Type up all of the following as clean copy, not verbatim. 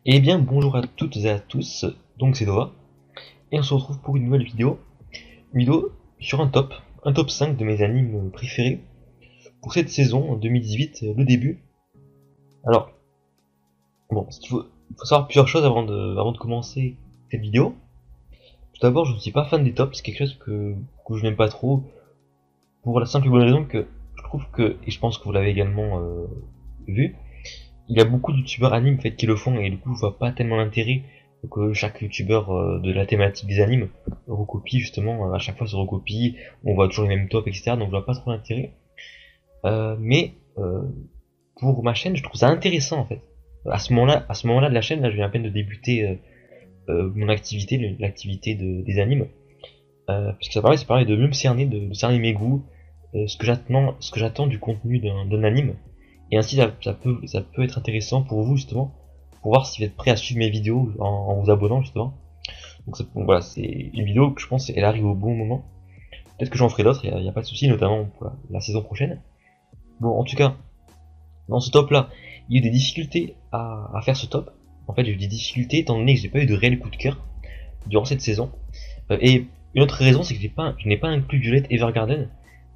Eh bien, bonjour à toutes et à tous, donc c'est Nova, et on se retrouve pour une nouvelle vidéo, sur un top 5 de mes animes préférés pour cette saison 2018, le début. Alors, bon, il faut savoir plusieurs choses avant de commencer cette vidéo. Tout d'abord, je ne suis pas fan des tops, c'est quelque chose que je n'aime pas trop, pour la simple et bonne raison que je trouve que, et je pense que vous l'avez également vu, il y a beaucoup de youtubeurs animes en fait, qui le font, et du coup je vois pas tellement l'intérêt que chaque youtubeur de la thématique des animes recopie justement, à chaque fois se recopie, on voit toujours les mêmes tops, etc. Donc je vois pas trop l'intérêt. Mais pour ma chaîne, je trouve ça intéressant en fait. À ce moment-là de la chaîne, là je viens à peine de débuter mon activité, l'activité des animes, parce que ça permet de mieux me cerner, de cerner mes goûts, ce que j'attends du contenu d'un anime. Et ainsi, ça peut être intéressant pour vous, justement, pour voir si vous êtes prêt à suivre mes vidéos en vous abonnant, justement. Donc voilà, c'est une vidéo que je pense elle arrive au bon moment. Peut-être que j'en ferai d'autres, il n'y a pas de souci, notamment pour la saison prochaine. Bon, en tout cas, dans ce top-là, il y a eu des difficultés à faire ce top. En fait, j'ai eu des difficultés étant donné que j'ai pas eu de réel coup de cœur durant cette saison. Et une autre raison, c'est que je n'ai pas inclus Violet Evergarden,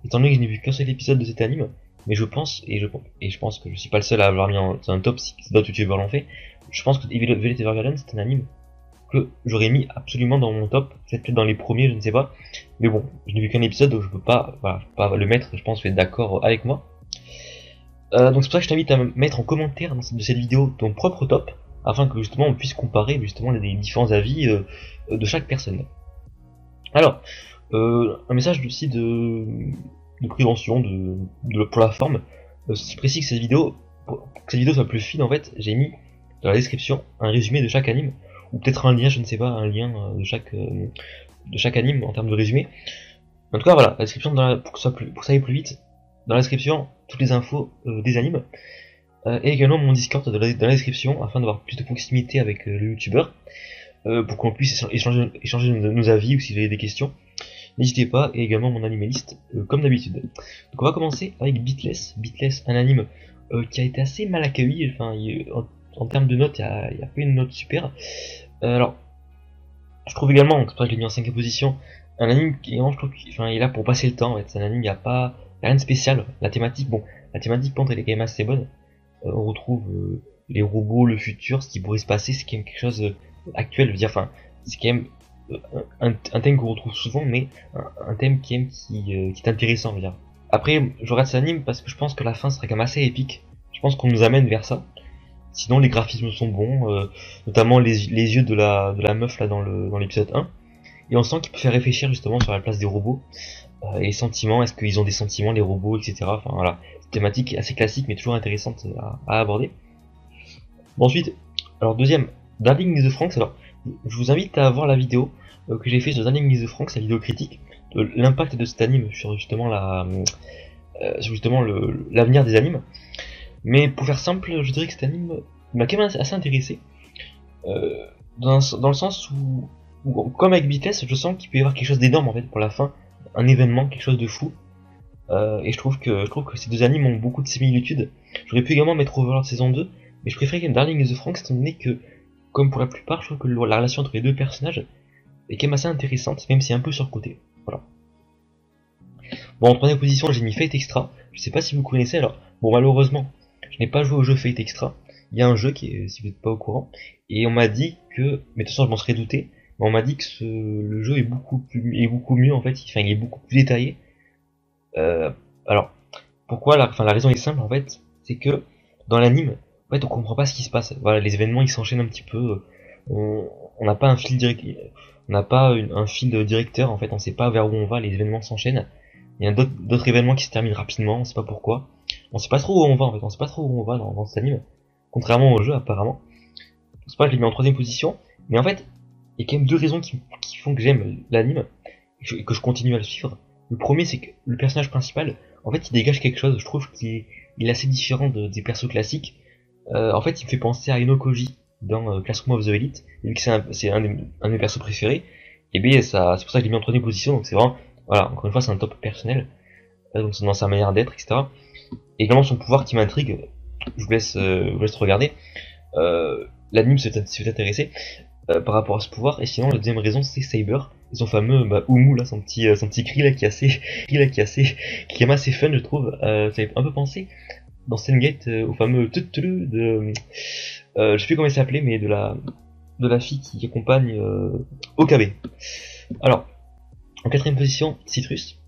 étant donné que je n'ai vu qu'un seul épisode de cet anime. Mais je pense, et je pense que je suis pas le seul à avoir mis dans un top si d'autres youtubeurs l'ont fait. Je pense que Violet Evergarden c'est un anime que j'aurais mis absolument dans mon top, peut-être dans les premiers, je ne sais pas. Mais bon, je n'ai vu qu'un épisode donc je peux pas, voilà, je peux pas le mettre, je pense que vous êtes d'accord avec moi. Donc c'est pour ça que je t'invite à mettre en commentaire de cette vidéo ton propre top, afin que justement on puisse comparer justement les différents avis de chaque personne. Alors, un message aussi de prévention pour la forme. Si je précise que pour que cette vidéo soit plus fine, en fait, j'ai mis dans la description un résumé de chaque anime, ou peut-être un lien, je ne sais pas, un lien de chaque anime en termes de résumé. En tout cas, voilà, la description, pour que ça aille plus vite, dans la description, toutes les infos des animes, et également mon Discord dans la description, afin d'avoir plus de proximité avec le youtubeur, pour qu'on puisse échanger nos avis, ou si vous avez des questions. N'hésitez pas, et également mon animaliste, comme d'habitude. Donc on va commencer avec Beatless. Beatless, un anime qui a été assez mal accueilli, enfin, en termes de notes, il n'y a pas une note super. Alors, je trouve également, c'est pour ça que je l'ai mis en 5ème position, un anime qui je trouve il est là pour passer le temps, en fait. C'est un anime, il n'y a rien de spécial. La thématique, la thématique pente elle est quand même assez bonne. On retrouve les robots, le futur, ce qui pourrait se passer, c'est quand même quelque chose actuel, je veux dire, enfin, c'est quand même un thème qu'on retrouve souvent, mais un thème qui est intéressant, on va dire. Après, je regarde cet anime parce que je pense que la fin sera quand même assez épique. Je pense qu'on nous amène vers ça. Sinon, les graphismes sont bons, notamment les yeux de la meuf là dans l'épisode 1. Et on sent qu'il peut faire réfléchir justement sur la place des robots et les sentiments. Est-ce qu'ils ont des sentiments, les robots, etc. Enfin voilà, c'est une thématique assez classique mais toujours intéressante à aborder. Bon, ensuite, alors deuxième, Darling in the Franxx. Alors, je vous invite à voir la vidéo que j'ai fait sur Darling in the Franxx, la vidéo critique, de l'impact de cet anime sur justement l'avenir des animes. Mais pour faire simple, je dirais que cet anime m'a quand même assez intéressé, dans le sens où, comme avec Beatless, je sens qu'il peut y avoir quelque chose d'énorme en fait pour la fin, un événement, quelque chose de fou. Et je trouve que ces deux animes ont beaucoup de similitudes. J'aurais pu également mettre Overlord saison 2, mais je préfère quand même Darling in the Franxx, étant donné que, comme pour la plupart, je trouve que la relation entre les deux personnages est quand même assez intéressante, même si un peu surcotée. Voilà. Bon, en troisième position, j'ai mis Fate Extra. Je sais pas si vous connaissez, alors, bon, malheureusement, je n'ai pas joué au jeu Fate Extra. Il y a un jeu qui est, si vous n'êtes pas au courant, et on m'a dit que, mais de toute façon, je m'en serais douté, mais on m'a dit que le jeu est est beaucoup mieux, en fait, il est beaucoup plus détaillé. Alors, pourquoi la raison est simple, en fait, c'est que, dans l'anime, en fait, on comprend pas ce qui se passe. Voilà, les événements, ils s'enchaînent un petit peu, on n'a pas un fil direct, on n'a pas un fil directeur, en fait, on sait pas vers où on va, les événements s'enchaînent. Il y a d'autres événements qui se terminent rapidement, on sait pas pourquoi. On sait pas trop où on va en fait, on sait pas trop où on va dans cet anime. Contrairement au jeu apparemment. C'est pas que je l'ai mis en troisième position. Mais en fait, il y a quand même deux raisons qui font que j'aime l'anime et que je continue à le suivre. Le premier c'est que le personnage principal, en fait il dégage quelque chose, je trouve qu'il est assez différent des persos classiques. En fait il me fait penser à Ino Koji dans Classroom of the Elite, vu que c'est un de mes persos préférés. Et bien c'est pour ça que je l'ai mis en troisième position, donc c'est vraiment, voilà, encore une fois c'est un top personnel. Donc c'est dans sa manière d'être, etc. Et également son pouvoir qui m'intrigue, je vous laisse regarder. l'anime s'est intéressé par rapport à ce pouvoir. Et sinon, la deuxième raison, c'est Saber, et son fameux Oumu là, son petit cri là qui est assez, qui est quand même assez fun, je trouve. Ça fait un peu penser dans Steingate au fameux tutulu de, je sais plus comment il s'appelait, mais de la fille qui accompagne Okabe. Alors, en quatrième position, Citrus.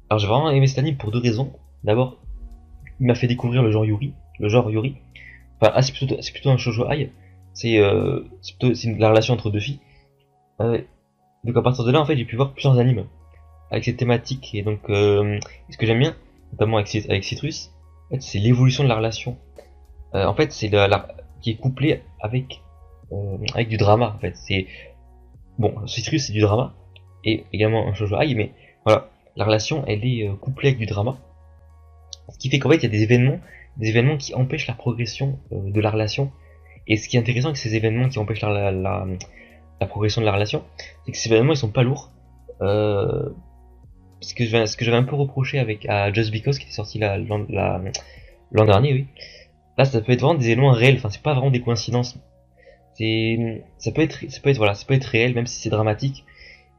Alors j'ai vraiment aimé cet anime pour deux raisons. D'abord, il m'a fait découvrir le genre Yuri. Enfin, c'est plutôt un shoujo ai. C'est la relation entre deux filles. Donc à partir de là, en fait, j'ai pu voir plusieurs animes avec cette thématique. Et donc, ce que j'aime bien, notamment avec Citrus, en fait, c'est l'évolution de la relation. En fait, c'est qui est couplée avec du drama. En fait, c'est bon, Citrus c'est du drama et également un shoujo ai, mais voilà, la relation elle est couplée avec du drama, ce qui fait qu'en fait il y a des événements qui empêchent la progression de la relation. Et ce qui est intéressant avec ces événements qui empêchent la progression de la relation, c'est que ces événements ils sont pas lourds. Ce que j'avais un peu reproché à Just Because qui était sorti l'an dernier, oui. Là, ça peut être vraiment des éléments réels. Enfin, c'est pas vraiment des coïncidences. Ça peut être réel, même si c'est dramatique.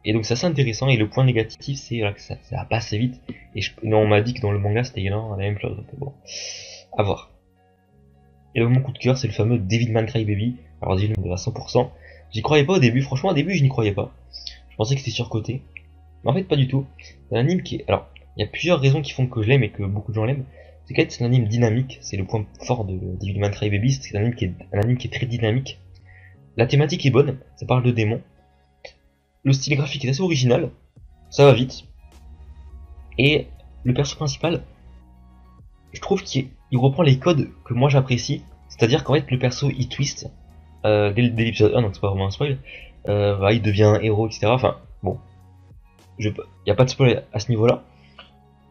Et donc, c'est assez intéressant. Et le point négatif, c'est que ça va pas assez vite. Et non, on m'a dit que dans le manga, c'était la même chose. Donc, bon, à voir. Et donc, mon coup de cœur, c'est le fameux Devilman Crybaby. Alors, Devilman à 100%. J'y croyais pas au début. Franchement, au début, je n'y croyais pas. Je pensais que c'était surcoté. Mais en fait, pas du tout. C'est un anime qui est... Alors, il y a plusieurs raisons qui font que je l'aime et que beaucoup de gens l'aiment. C'est qu'en fait, c'est un anime dynamique. C'est le point fort de Devilman Crybaby. C'est un anime qui est très dynamique. La thématique est bonne. Ça parle de démons. Le style graphique est assez original. Ça va vite. Et le perso principal, je trouve qu'il reprend les codes que moi j'apprécie. C'est-à-dire qu'en fait, le perso, il twist dès l'épisode 1, donc c'est pas vraiment un spoil. Il devient un héros, etc. Enfin, bon. Il n'y a pas de spoil à ce niveau-là.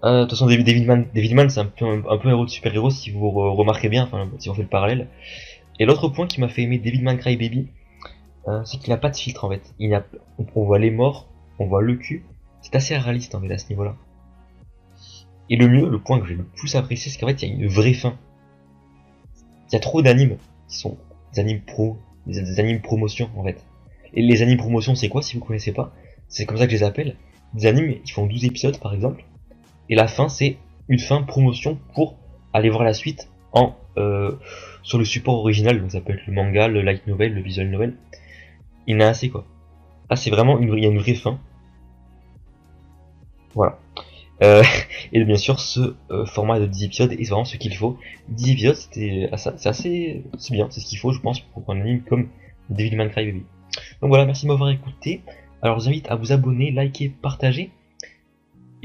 De toute façon, Devilman c'est un peu héros de super-héros si vous remarquez bien, enfin, si on fait le parallèle. Et l'autre point qui m'a fait aimer Devilman Crybaby, c'est qu'il n'a pas de filtre en fait. On voit les morts, on voit le cul. C'est assez réaliste en fait à ce niveau-là. Et le point que j'ai le plus apprécié, c'est qu'en fait il y a une vraie fin. Il y a trop d'animes qui sont des animes pro, des animes promotion en fait. Et les animes promotion, c'est quoi si vous connaissez pas? C'est comme ça que je les appelle. Des animes qui font 12 épisodes par exemple. Et la fin, c'est une fin promotion pour aller voir la suite sur le support original. Donc ça peut être le manga, le light novel, le visual novel. Il y en a assez quoi. Là, c'est vraiment il y a une vraie fin. Voilà. Et bien sûr, ce format de 10 épisodes est vraiment ce qu'il faut. 10 épisodes, c'est bien, c'est ce qu'il faut, je pense, pour un anime comme Devilman Crybaby. Donc voilà, merci de m'avoir écouté. Alors, je vous invite à vous abonner, liker, partager.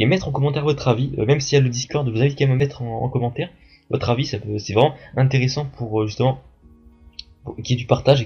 Et mettre en commentaire votre avis, même s'il y a le Discord, je vous invite quand même à mettre en commentaire votre avis, c'est vraiment intéressant pour justement qu'il y ait du partage.